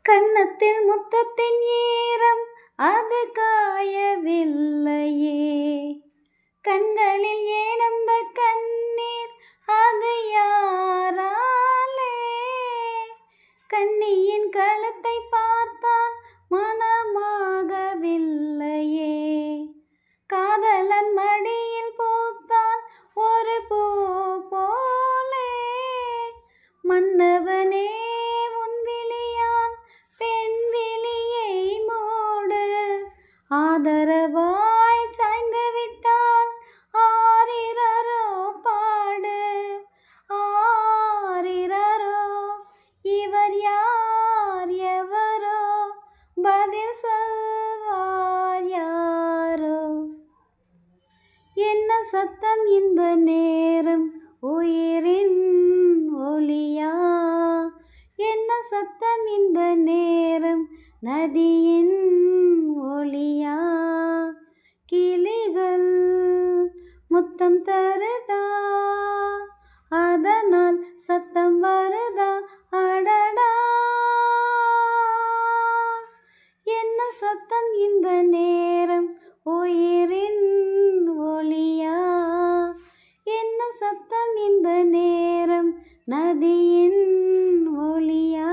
கன்னத்தில் முத்தத்தின் ஈரம் அது காயவில்லையே. கண்களில் ஏன் அந்த கண்ணீர் அது யாராலே? கண்ணியின் கழுத்தை பார்த்தால் மனமாகவில்லையே. காதலன் மடியில் பூத்தால் ஒரு பூ போலே. மன்னவனே உன் விழியால் பெண் விழியை மூடு. ஆதரவாய் சாய்ந்து விட்டால் ஆரிரரோ பாடு. ஆரிரரோ இவர் யார் எவரோ பதில் சொல்வார் யாரோ. என்ன சத்தம் இந்த நேரம் உயிரின் ஒளியா? என்ன சத்தம் இந்த நேரம் நதியின் ஒளியா? கிளிகள் முத்தம் தருதா அதனால் சத்தம் வருதா? அடடா என்ன சத்தம் இந்த நேரம் உயிரின் ஒளியா? என்ன சத்தம் இந்த நேரம் நதியின் ஒளியா?